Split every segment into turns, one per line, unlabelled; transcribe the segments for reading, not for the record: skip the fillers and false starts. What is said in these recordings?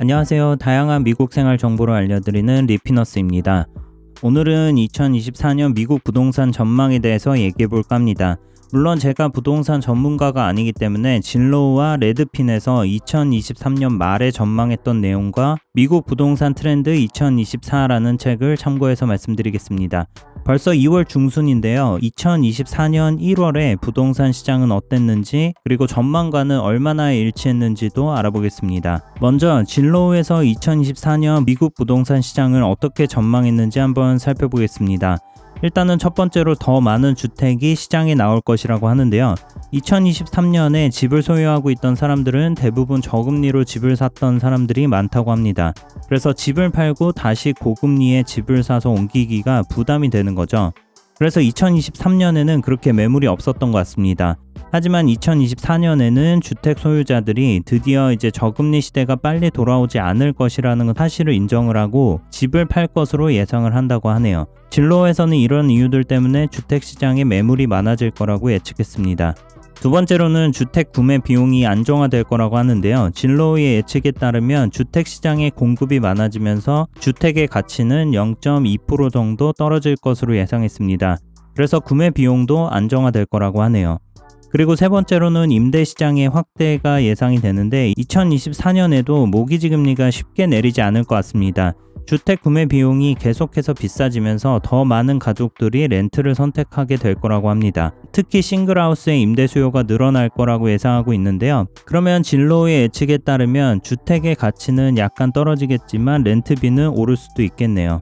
안녕하세요. 다양한 미국 생활 정보를 알려드리는 리피너스입니다. 오늘은 2024년 미국 부동산 전망에 대해서 얘기해 볼까 합니다. 물론 제가 부동산 전문가가 아니기 때문에 진로우와 레드핀에서 2023년 말에 전망했던 내용과 미국 부동산 트렌드 2024라는 책을 참고해서 말씀드리겠습니다. 벌써 2월 중순인데요. 2024년 1월에 부동산 시장은 어땠는지 그리고 전망과는 얼마나 일치했는지도 알아보겠습니다. 먼저 진로우에서 2024년 미국 부동산 시장을 어떻게 전망했는지 한번 살펴보겠습니다. 일단은 첫 번째로 더 많은 주택이 시장에 나올 것이라고 하는데요. 2023년에 집을 소유하고 있던 사람들은 대부분 저금리로 집을 샀던 사람들이 많다고 합니다. 그래서 집을 팔고 다시 고금리에 집을 사서 옮기기가 부담이 되는 거죠. 그래서 2023년에는 그렇게 매물이 없었던 것 같습니다. 하지만 2024년에는 주택 소유자들이 드디어 이제 저금리 시대가 빨리 돌아오지 않을 것이라는 사실을 인정을 하고 집을 팔 것으로 예상을 한다고 하네요. 진로에서는 이런 이유들 때문에 주택 시장에 매물이 많아질 거라고 예측했습니다. 두 번째로는 주택 구매 비용이 안정화될 거라고 하는데요. 진로의 예측에 따르면 주택 시장의 공급이 많아지면서 주택의 가치는 0.2% 정도 떨어질 것으로 예상했습니다. 그래서 구매 비용도 안정화될 거라고 하네요. 그리고 세 번째로는 임대 시장의 확대가 예상이 되는데 2024년에도 모기지 금리가 쉽게 내리지 않을 것 같습니다. 주택 구매 비용이 계속해서 비싸지면서 더 많은 가족들이 렌트를 선택하게 될 거라고 합니다. 특히 싱글하우스의 임대 수요가 늘어날 거라고 예상하고 있는데요. 그러면 진로의 예측에 따르면 주택의 가치는 약간 떨어지겠지만 렌트비는 오를 수도 있겠네요.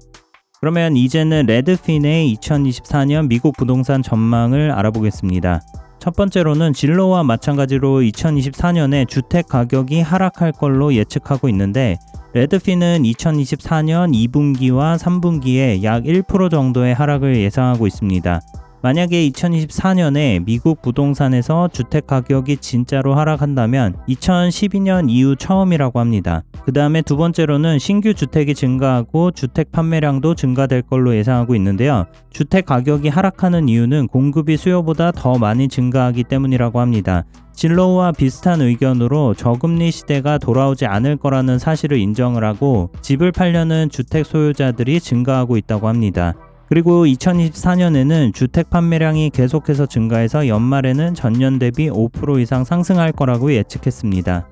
그러면 이제는 레드핀의 2024년 미국 부동산 전망을 알아보겠습니다. 첫 번째로는 진로와 마찬가지로 2024년에 주택 가격이 하락할 걸로 예측하고 있는데 레드핀은 2024년 2분기와 3분기에 약 1% 정도의 하락을 예상하고 있습니다. 만약에 2024년에 미국 부동산에서 주택 가격이 진짜로 하락한다면 2012년 이후 처음이라고 합니다. 그 다음에 두 번째로는 신규 주택이 증가하고 주택 판매량도 증가될 걸로 예상하고 있는데요. 주택 가격이 하락하는 이유는 공급이 수요보다 더 많이 증가하기 때문이라고 합니다. 진로우와 비슷한 의견으로 저금리 시대가 돌아오지 않을 거라는 사실을 인정을 하고 집을 팔려는 주택 소유자들이 증가하고 있다고 합니다. 그리고 2024년에는 주택 판매량이 계속해서 증가해서 연말에는 전년 대비 5% 이상 상승할 거라고 예측했습니다.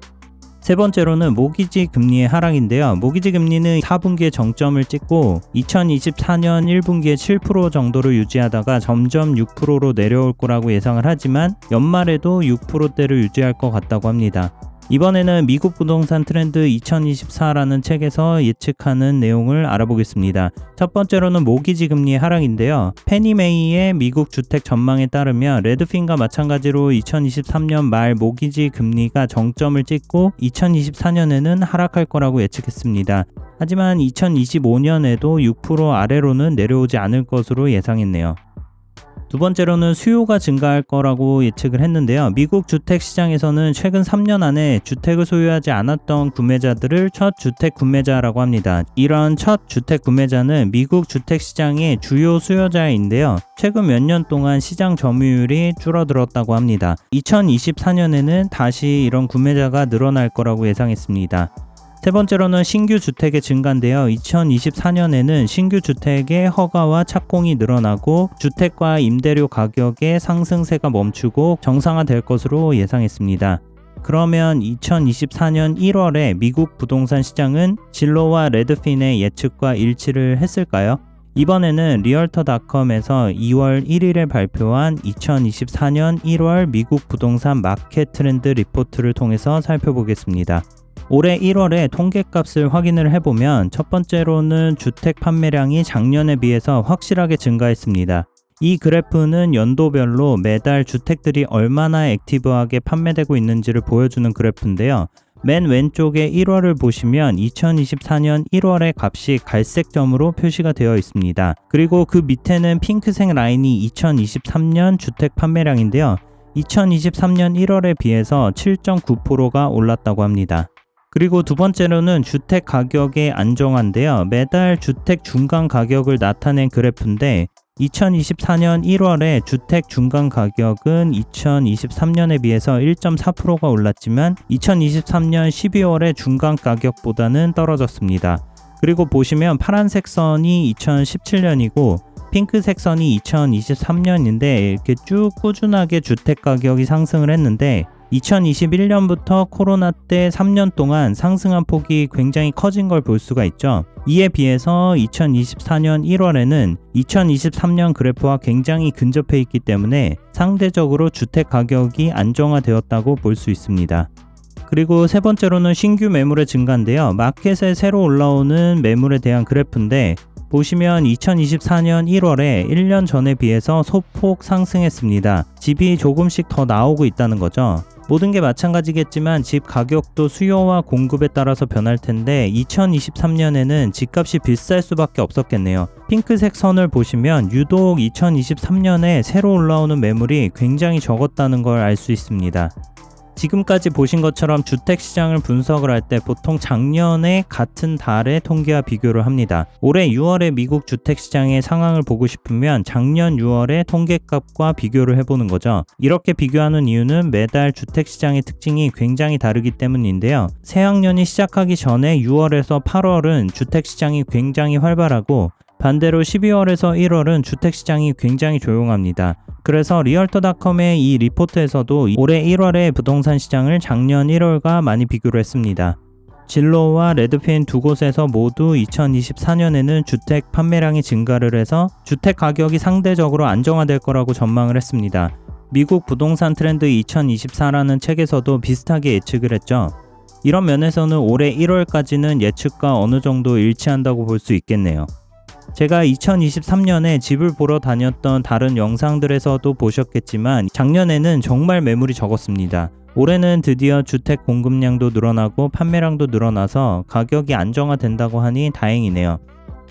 세 번째로는 모기지 금리의 하락인데요. 모기지 금리는 4분기에 정점을 찍고 2024년 1분기에 7% 정도를 유지하다가 점점 6%로 내려올 거라고 예상을 하지만 연말에도 6%대를 유지할 것 같다고 합니다. 이번에는 미국 부동산 트렌드 2024라는 책에서 예측하는 내용을 알아보겠습니다. 첫 번째로는 모기지 금리의 하락인데요. 페니메이의 미국 주택 전망에 따르면 레드핀과 마찬가지로 2023년 말 모기지 금리가 정점을 찍고 2024년에는 하락할 거라고 예측했습니다. 하지만 2025년에도 6% 아래로는 내려오지 않을 것으로 예상했네요. 두 번째로는 수요가 증가할 거라고 예측을 했는데요. 미국 주택 시장에서는 최근 3년 안에 주택을 소유하지 않았던 구매자들을 첫 주택 구매자라고 합니다. 이런 첫 주택 구매자는 미국 주택 시장의 주요 수요자인데요. 최근 몇 년 동안 시장 점유율이 줄어들었다고 합니다. 2024년에는 다시 이런 구매자가 늘어날 거라고 예상했습니다. 세 번째로는 신규 주택의 증가인데요. 2024년에는 신규 주택의 허가와 착공이 늘어나고 주택과 임대료 가격의 상승세가 멈추고 정상화될 것으로 예상했습니다. 그러면 2024년 1월에 미국 부동산 시장은 진로와 레드핀의 예측과 일치를 했을까요? 이번에는 리얼터.com에서 2월 1일에 발표한 2024년 1월 미국 부동산 마켓 트렌드 리포트를 통해서 살펴보겠습니다. 올해 1월에 통계값을 확인을 해보면 첫 번째로는 주택 판매량이 작년에 비해서 확실하게 증가했습니다. 이 그래프는 연도별로 매달 주택들이 얼마나 액티브하게 판매되고 있는지를 보여주는 그래프인데요. 맨 왼쪽에 1월을 보시면 2024년 1월의 값이 갈색 점으로 표시가 되어 있습니다. 그리고 그 밑에는 핑크색 라인이 2023년 주택 판매량인데요. 2023년 1월에 비해서 7.9%가 올랐다고 합니다. 그리고 두 번째로는 주택 가격의 안정화인데요. 매달 주택 중간 가격을 나타낸 그래프인데 2024년 1월에 주택 중간 가격은 2023년에 비해서 1.4%가 올랐지만 2023년 12월에 중간 가격보다는 떨어졌습니다. 그리고 보시면 파란색 선이 2017년이고 핑크색 선이 2023년인데 이렇게 쭉 꾸준하게 주택 가격이 상승을 했는데 2021년부터 코로나 때 3년 동안 상승한 폭이 굉장히 커진 걸 볼 수가 있죠. 이에 비해서 2024년 1월에는 2023년 그래프와 굉장히 근접해 있기 때문에 상대적으로 주택 가격이 안정화되었다고 볼 수 있습니다. 그리고 세 번째로는 신규 매물의 증가인데요. 마켓에 새로 올라오는 매물에 대한 그래프인데 보시면 2024년 1월에 1년 전에 비해서 소폭 상승했습니다. 집이 조금씩 더 나오고 있다는 거죠. 모든 게 마찬가지겠지만 집 가격도 수요와 공급에 따라서 변할 텐데 2023년에는 집값이 비쌀 수밖에 없었겠네요. 핑크색 선을 보시면 유독 2023년에 새로 올라오는 매물이 굉장히 적었다는 걸 알 수 있습니다. 지금까지 보신 것처럼 주택시장을 분석을 할 때 보통 작년에 같은 달의 통계와 비교를 합니다. 올해 6월에 미국 주택시장의 상황을 보고 싶으면 작년 6월의 통계값과 비교를 해보는 거죠. 이렇게 비교하는 이유는 매달 주택시장의 특징이 굉장히 다르기 때문인데요. 새학년이 시작하기 전에 6월에서 8월은 주택시장이 굉장히 활발하고 반대로 12월에서 1월은 주택시장이 굉장히 조용합니다. 그래서 리얼터닷컴의 이 리포트에서도 올해 1월의 부동산 시장을 작년 1월과 많이 비교를 했습니다. 진로와 레드핀 두 곳에서 모두 2024년에는 주택 판매량이 증가를 해서 주택 가격이 상대적으로 안정화될 거라고 전망을 했습니다. 미국 부동산 트렌드 2024라는 책에서도 비슷하게 예측을 했죠. 이런 면에서는 올해 1월까지는 예측과 어느 정도 일치한다고 볼 수 있겠네요. 제가 2023년에 집을 보러 다녔던 다른 영상들에서도 보셨겠지만 작년에는 정말 매물이 적었습니다. 올해는 드디어 주택 공급량도 늘어나고 판매량도 늘어나서 가격이 안정화된다고 하니 다행이네요.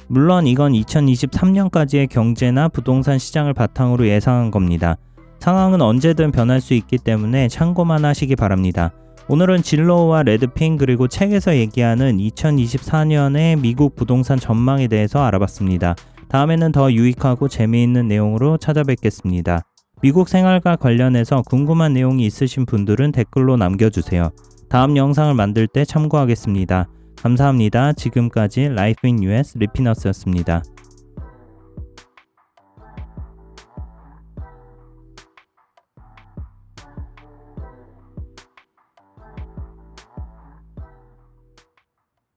물론 이건 2023년까지의 경제나 부동산 시장을 바탕으로 예상한 겁니다. 상황은 언제든 변할 수 있기 때문에 참고만 하시기 바랍니다. 오늘은 진로우와 레드핀 그리고 책에서 얘기하는 2024년의 미국 부동산 전망에 대해서 알아봤습니다. 다음에는 더 유익하고 재미있는 내용으로 찾아뵙겠습니다. 미국 생활과 관련해서 궁금한 내용이 있으신 분들은 댓글로 남겨주세요. 다음 영상을 만들 때 참고하겠습니다. 감사합니다. 지금까지 라이프 인 US 리피너스였습니다.